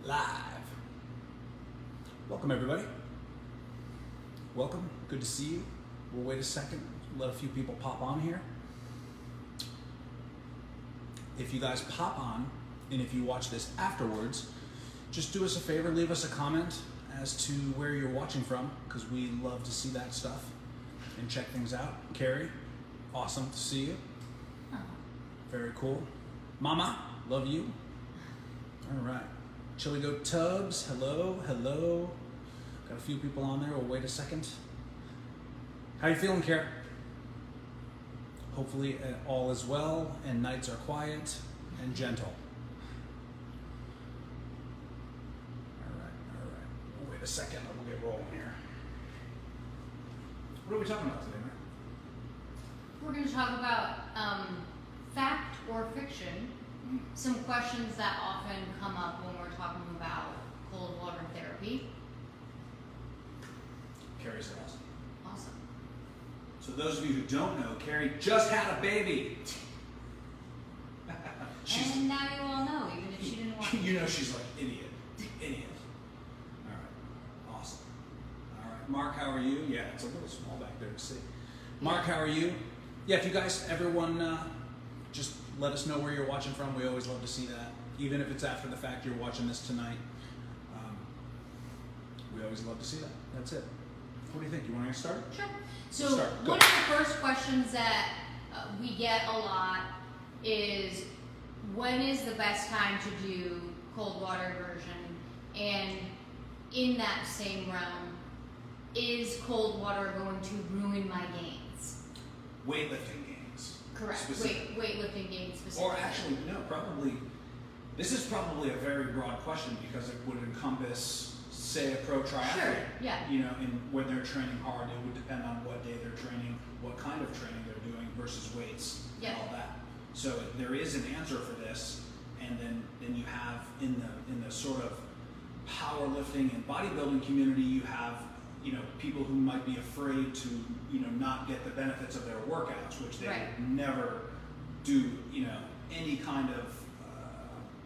Live. Welcome everybody. Welcome, good to see you. We'll wait a second, let a few people pop on here. If you guys pop on, and if you watch this afterwards, just do us a favor, leave us a comment as to where you're watching from, because we love to see that stuff and check things out. Carrie, awesome to see you. Very cool. Mama, love you. All right. Chili Goat Tubbs, hello, hello. Got a few people on there, we'll wait a second. How you feeling, Carrie? Hopefully all is well and nights are quiet and gentle. All right. We'll wait a second and we'll get rolling here. What are we talking about today, man? We're going to talk about fact or fiction, some questions that often come up when we're talking about cold water therapy. Carrie's awesome. Awesome. So those of you who don't know, Carrie just had a baby. And now you all know, even if she didn't want to. You know she's like, idiot. All right, awesome. All right, Mark, how are you? Yeah, it's a little small back there to see. Mark, how are you? Yeah, if you guys, everyone, just let us know where you're watching from. We always love to see that. Even if it's after the fact you're watching this tonight. We always love to see that. That's it. What do you think? You want to get started? Sure. So one of the first questions that we get a lot is, when is the best time to do cold water immersion? And in that same realm, is cold water going to ruin my gains? Weightlifting gains. Correct. Weightlifting gains specifically. Or actually, no, probably, this is probably a very broad question because it would encompass, say, a pro triathlete. Sure, yeah. You know, and when they're training hard, it would depend on what day they're training, what kind of training they're doing versus weights and all that. So there is an answer for this, and then you have in the sort of powerlifting and bodybuilding community, you have, you know, people who might be afraid to, you know, not get the benefits of their workouts, which they would never do, you know, any kind of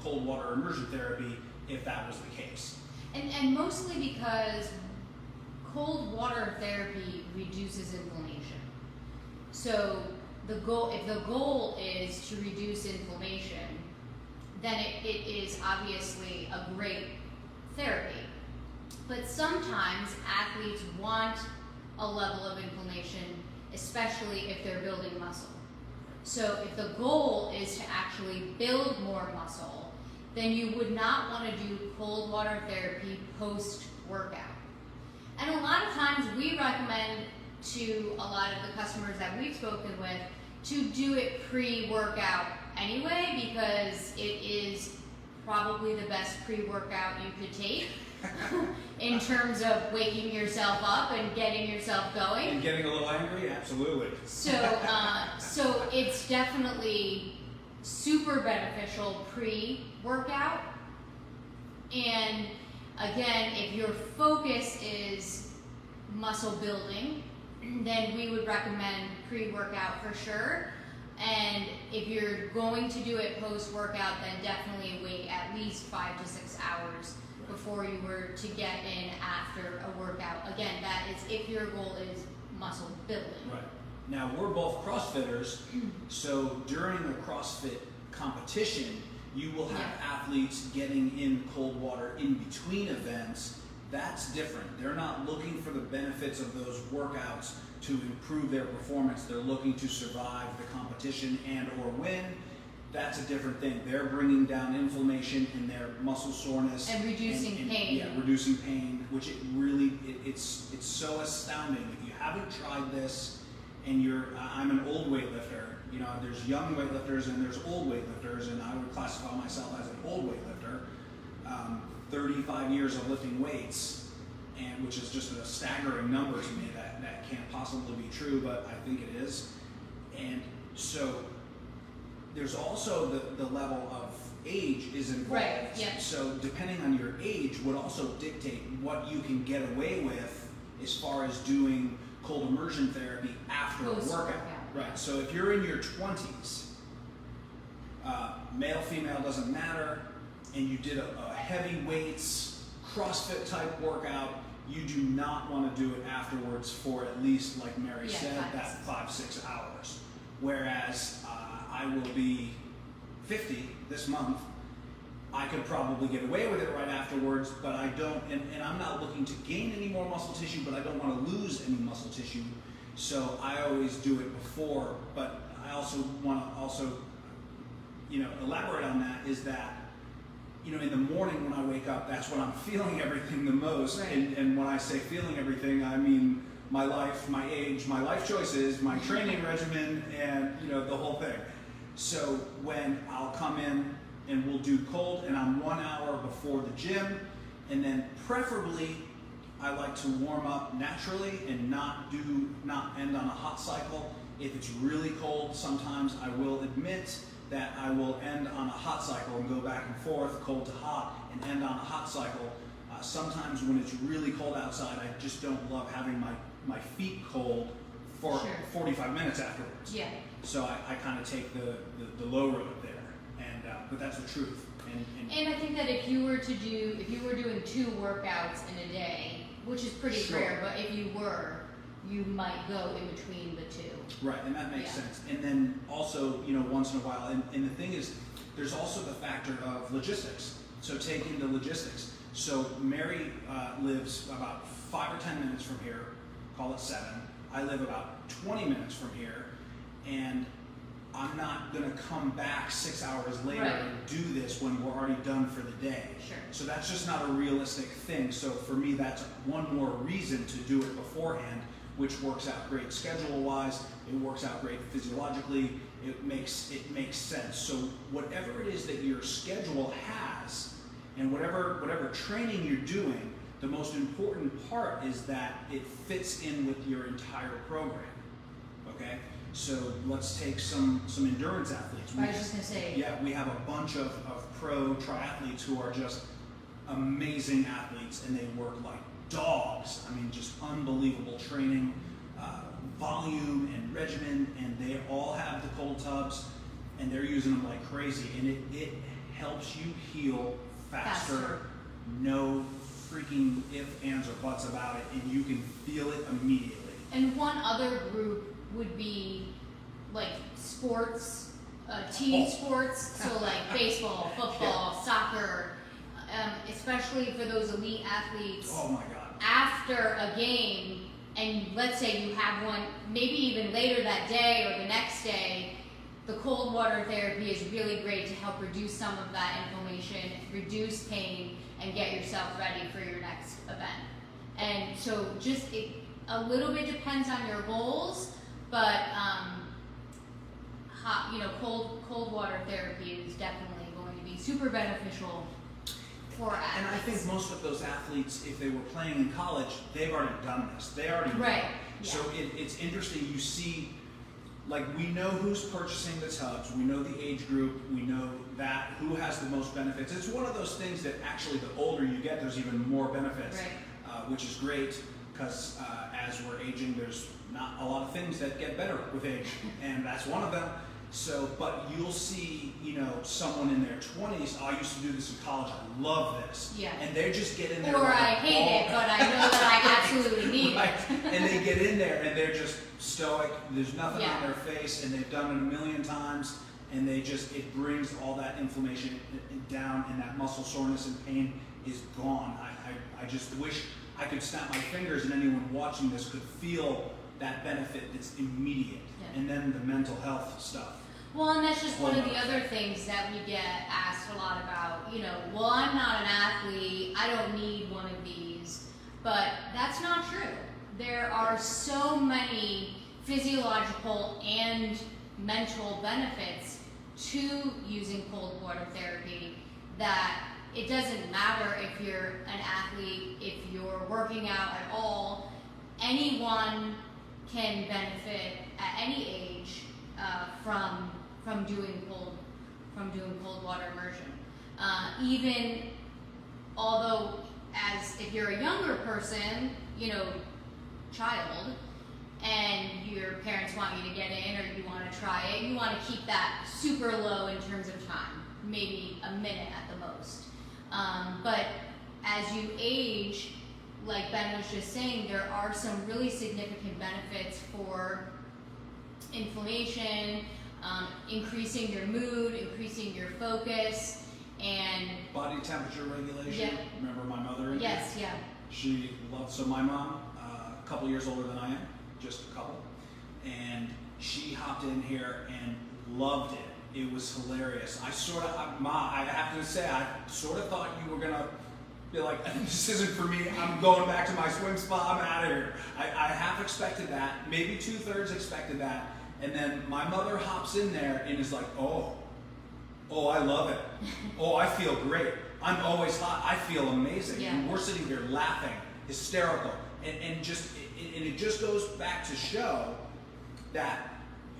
cold water immersion therapy if that was the case. And mostly because cold water therapy reduces inflammation. So if the goal is to reduce inflammation, then it is obviously a great therapy. But sometimes athletes want a level of inflammation, especially if they're building muscle. So if the goal is to actually build more muscle, then you would not want to do cold water therapy post-workout. And a lot of times we recommend to a lot of the customers that we've spoken with to do it pre-workout anyway, because it is probably the best pre-workout you could take in terms of waking yourself up and getting yourself going. And getting a little angry? Absolutely. So it's definitely super beneficial pre-workout. And again, if your focus is muscle building, then we would recommend pre-workout for sure. And if you're going to do it post-workout, then definitely wait at least 5 to 6 hours before you were to get in after a workout. Again, that is if your goal is muscle building. Right. Now, we're both CrossFitters, so during a CrossFit competition, you will have athletes getting in cold water in between events. That's different. They're not looking for the benefits of those workouts to improve their performance. They're looking to survive the competition and or win. That's a different thing. They're bringing down inflammation in their muscle soreness. And reducing pain. Yeah, reducing pain, which it's so astounding. If you haven't tried this, and I'm an old weightlifter, you know, there's young weightlifters and there's old weightlifters, and I would classify myself as an old weightlifter. 35 years of lifting weights, and which is just a staggering number to me. That can't possibly be true, but I think it is. And so there's also the level of age is involved. Right, yeah. So depending on your age would also dictate what you can get away with as far as doing cold immersion therapy after a workout. Right. So if you're in your 20s, male, female doesn't matter. and you did a heavy weights, CrossFit type workout, you do not want to do it afterwards for at least, like Mary said, that 5-6 hours. Whereas I will be 50 this month. I could probably get away with it right afterwards, but I don't, and I'm not looking to gain any more muscle tissue, but I don't want to lose any muscle tissue. So I always do it before, but I also want to elaborate on that, is that, in the morning when I wake up, that's when I'm feeling everything the most. Right. And when I say feeling everything, I mean my life, my age, my life choices, my training regimen, and the whole thing. So when I'll come in and we'll do cold, and I'm 1 hour before the gym, and then preferably I like to warm up naturally and not end on a hot cycle. If it's really cold, sometimes I will admit that I will end on a hot cycle and go back and forth, cold to hot, and end on a hot cycle. Sometimes when it's really cold outside, I just don't love having my feet cold for 45 minutes afterwards. Yeah. So I kind of take the low road there, and but that's the truth. And I think that if you were doing 2 workouts in a day, which is pretty rare, but if you might go in between the 2. Right, and that makes sense. And then also, once in a while, and the thing is, there's also the factor of logistics. So take into logistics. So Mary lives about 5 or 10 minutes from here, call it 7. I live about 20 minutes from here, and I'm not going to come back 6 hours later and do this when we're already done for the day. Sure. So that's just not a realistic thing. So for me, that's one more reason to do it beforehand, which works out great schedule-wise. It works out great physiologically. It makes sense. So whatever it is that your schedule has, and whatever training you're doing, the most important part is that it fits in with your entire program. Okay? So let's take some endurance athletes. I was just going to say. Yeah, we have a bunch of pro triathletes who are just amazing athletes, and they work like dogs. I mean, just unbelievable training, volume and regimen, and they all have the cold tubs, and they're using them like crazy, and it helps you heal faster. No freaking ifs, ands, or buts about it, and you can feel it immediately. And one other group would be like sports, team sports, so like baseball, football, soccer, especially for those elite athletes. Oh my God. After a game, and let's say you have one, maybe even later that day or the next day, the cold water therapy is really great to help reduce some of that inflammation, reduce pain, and get yourself ready for your next event. And so just a little bit depends on your goals, but cold water therapy is definitely going to be super beneficial for athletes. And I think most of those athletes, if they were playing in college, they've already done this. They already know. Right. So it's interesting. You see, like, we know who's purchasing the tubs. We know the age group. We know that who has the most benefits. It's one of those things that actually, the older you get, there's even more benefits, which is great, because as we're aging, there's not a lot of things that get better with age, and that's one of them. So, but you'll see, someone in their 20s, I used to do this in college, I love this. Yeah. And they just get in there. Or I hate it, but I know that I absolutely need it. And they get in there and they're just stoic, there's nothing on their face, and they've done it a million times, and it brings all that inflammation down, and that muscle soreness and pain is gone. I just wish I could snap my fingers and anyone watching this could feel that benefit that's immediate. And then the mental health stuff. Well, and that's just one of the other things that we get asked a lot about. Well, I'm not an athlete, I don't need one of these. But that's not true. There are so many physiological and mental benefits to using cold water therapy that it doesn't matter if you're an athlete, if you're working out at all. Anyone can benefit at any age from doing cold water immersion. Even although, as if you're a younger person, child, and your parents want you to get in or you want to try it, you want to keep that super low in terms of time. maybe a minute at the most. But as you age, like Ben was just saying, there are some really significant benefits for inflammation, increasing your mood, increasing your focus, and body temperature regulation. Yeah. Remember my mother? Yes, yeah. She loved, so my mom, a couple years older than I am, just a couple, and she hopped in here and loved it. It was hilarious. I have to say, I sort of thought you were gonna be like, this isn't for me, I'm going back to my swim spa, I'm out of here. I half expected that, maybe 2/3 expected that, and then my mother hops in there and is like, oh, I love it. Oh, I feel great. I'm always hot, I feel amazing. Yeah. And we're sitting there laughing, hysterical, and it just goes back to show that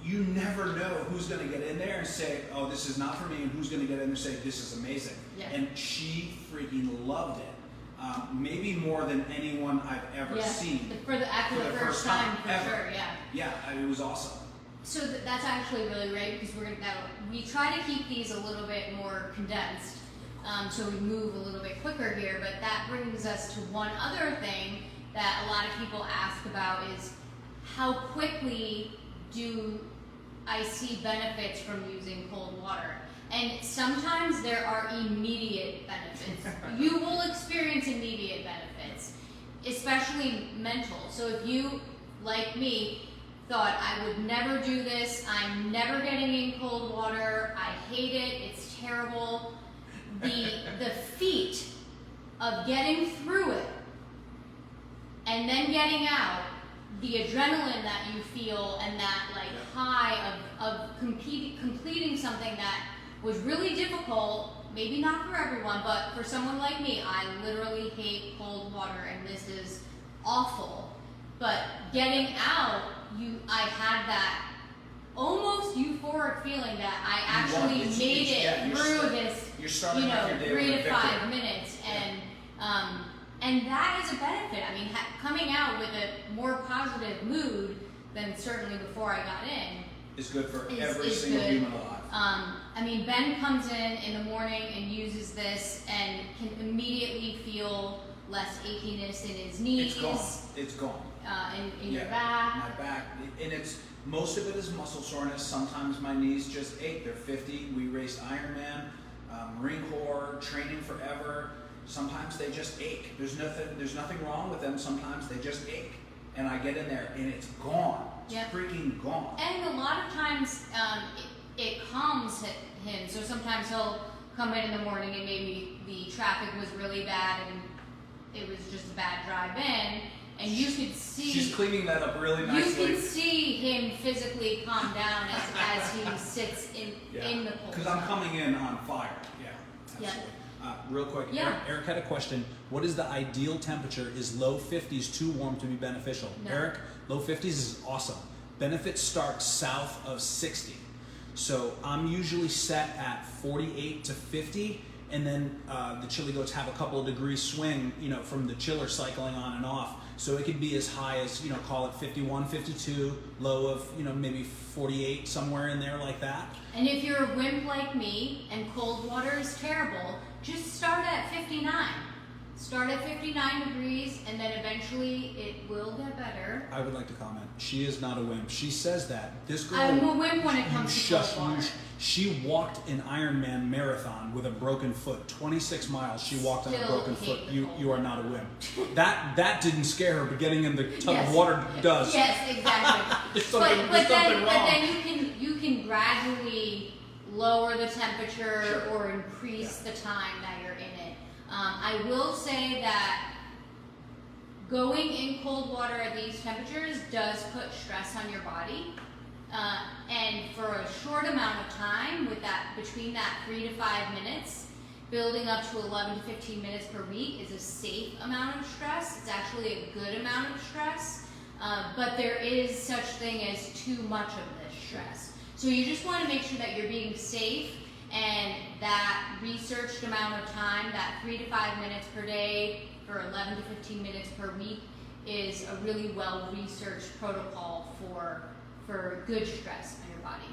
you never know who's going to get in there and say, oh, this is not for me, and who's going to get in there and say, this is amazing. Yeah. And she freaking loved it. Maybe more than anyone I've ever seen. For the first time, for ever. sure, yeah. Yeah, it was awesome. So that's actually really great, because we try to keep these a little bit more condensed, so we move a little bit quicker here, but that brings us to one other thing that a lot of people ask about is how quickly do I see benefits from using cold water? And sometimes there are immediate benefits. You will experience immediate benefits, especially mental. So if you, like me, thought I would never do this, I'm never getting in cold water, I hate it, it's terrible, the feat of getting through it and then getting out, the adrenaline that you feel and that high of completing something that was really difficult, maybe not for everyone, but for someone like me, I literally hate cold water and this is awful. But getting out, I had that almost euphoric feeling that I actually made it through this, 3 to 5 minutes, and that is a benefit. I mean, coming out with a more positive mood than certainly before I got in is good for every single human alive. I mean, Ben comes in the morning and uses this and can immediately feel less achiness in his knees. It's gone. In your back. My back, and most of it is muscle soreness. Sometimes my knees just ache. They're 50. We raced Ironman, Marine Corps, training forever. Sometimes they just ache. There's nothing wrong with them. Sometimes they just ache, and I get in there and it's gone. It's freaking gone. And a lot of times it calms him. So sometimes he'll come in the morning and maybe the traffic was really bad and it was just a bad drive in. And you could see she's cleaning that up really nicely. You can see him physically calm down as he sits in the cold. Because I'm coming in on fire. Yeah, absolutely. Real quick, Eric had a question. What is the ideal temperature? Is low 50s too warm to be beneficial? No. Eric, low 50s is awesome. Benefits start south of 60. So I'm usually set at 48 to 50. And then the chili goats have a couple of degrees swing, from the chiller cycling on and off. So it could be as high as, call it 51, 52, low of, maybe 48, somewhere in there like that. And if you're a wimp like me and cold water is terrible, just start at 59. Start at 59 degrees and then eventually it will get better. I would like to comment. She is not a wimp. She says that. This girl... I'm a wimp when it comes to cold water. She walked an Ironman marathon with a broken foot. 26 miles she walked on a broken foot. You are not a wimp. That didn't scare her, but getting in the tub of water does. Yes, exactly. There's something wrong. But then you can gradually lower the temperature or increase the time that you're in it. I will say that going in cold water at these temperatures does put stress on your body. And for a short amount of time, between that 3 to 5 minutes, building up to 11 to 15 minutes per week is a safe amount of stress. It's actually a good amount of stress, but there is such thing as too much of this stress. So you just want to make sure that you're being safe, and that researched amount of time, that 3 to 5 minutes per day for 11 to 15 minutes per week, is a really well-researched protocol for good stress on your body.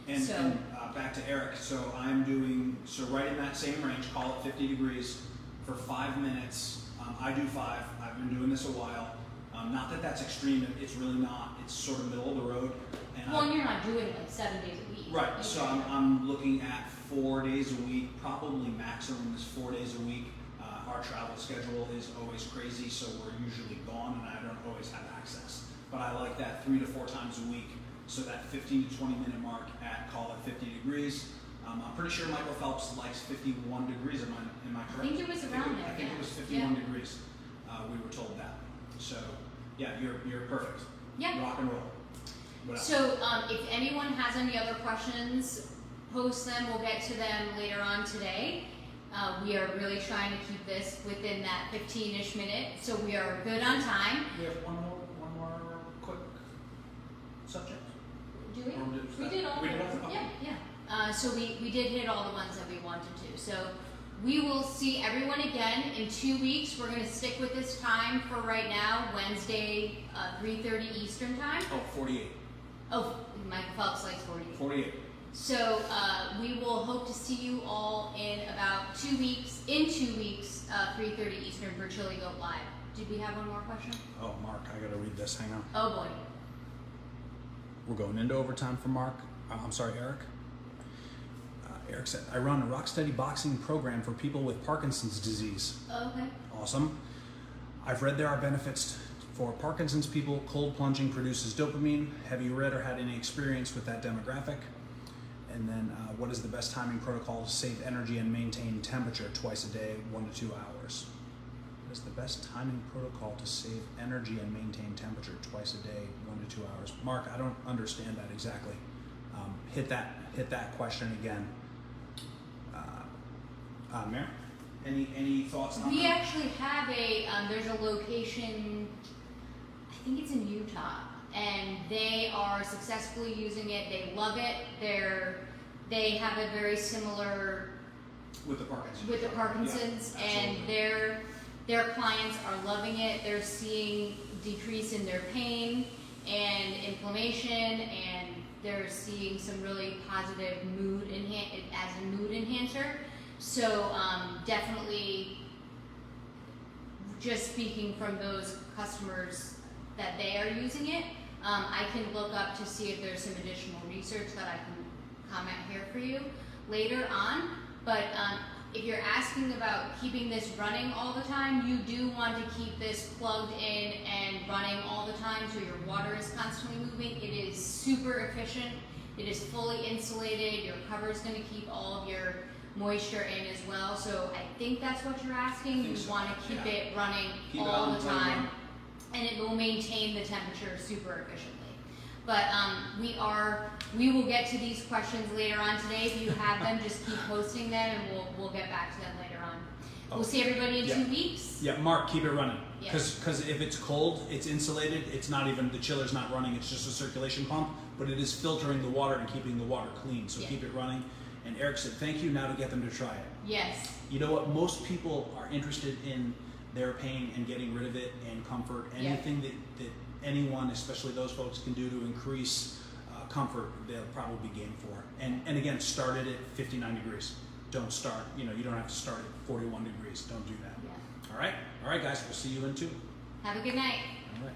And, So- and back to Eric, so I'm doing, so right in that same range, call it 50 degrees for 5 minutes. I do 5, I've been doing this a while. Not that that's extreme, it's really not, it's sort of middle of the road. And Well, and you're not doing it like 7 days a week. right, so I'm looking at 4 days a week, probably maximum is 4 days a week. Our travel schedule is always crazy, so we're usually gone and I don't always have access. But I like that 3 to 4 times a week, so that 15 to 20 minute mark at, call it 50 degrees. I'm pretty sure Michael Phelps likes 51 degrees, am I correct? I think it was around there, I think it was 51 degrees, we were told that. So, yeah, you're perfect. Yeah. Rock and roll. What else? So if anyone has any other questions, post them. We'll get to them later on today. We are really trying to keep this within that 15-ish minute, so we are good on time. We have one more quick subject. Do we? Or We did all. We did all the- Yeah, yeah. So we did hit all the ones that we wanted to. So we will see everyone again in 2 weeks. We're going to stick with this time for right now, Wednesday, 3:30 Eastern time. Oh, 48. Oh, Michael Phelps likes 48. 48. So we will hope to see you all in about 2 weeks. In 2 weeks, 3:30 Eastern for Chili Goat Live. Did we have one more question? Oh, Mark, I gotta read this. Hang on. Oh boy. We're going into overtime for Mark. I'm sorry, Eric. Eric said, I run a Rocksteady boxing program for people with Parkinson's disease. Okay. Awesome. I've read there are benefits for Parkinson's people. Cold plunging produces dopamine. Have you read or had any experience with that demographic? And then what is the best timing protocol to save energy and maintain temperature twice a day, 1 to 2 hours? What is the best timing protocol to save energy and maintain temperature twice a day, 1 to 2 hours? Mark, I don't understand that exactly. Hit that question again. Mary, any thoughts on We that? actually have there's a location, I think it's in Utah, and they are successfully using it. They love it. They have a very similar With the Parkinson's. with the Parkinson's, Yeah, and absolutely. their clients are loving it. They're seeing decrease in their pain and inflammation, and they're seeing some really positive as a mood enhancer. So definitely, just speaking from those customers that they are using it, I can look up to see if there's some additional research that I can comment here for you later on. But if you're asking about keeping this running all the time, you do want to keep this plugged in and running all the time so your water is constantly moving. It is super efficient. It is fully insulated. Your cover is going to keep all of your moisture in as well. So I think that's what you're asking. You so. want to keep Yeah. it running Keep it all on the the time, run. and it will maintain the temperature super efficiently. But we will get to these questions later on today. If you have them, just keep posting them, and we'll get back to them later on. We'll see everybody in Yeah. 2 weeks. Yeah, Mark, keep it running. Yeah. Because if it's cold, it's insulated. It's not even, the chiller's not running. It's just a circulation pump, but it is filtering the water and keeping the water clean. So Yeah. keep it running. And Eric said, thank you. Now to get them to try it. Yes. You know what? Most people are interested in their pain and getting rid of it and comfort. Yeah. Anything that anyone, especially those folks, can do to increase comfort, they'll probably be game for. And again, start it at 59 degrees. Don't start, you don't have to start at 41 degrees. Don't do that. Yeah. All right, guys, we'll see you in 2. Have a good night. All right.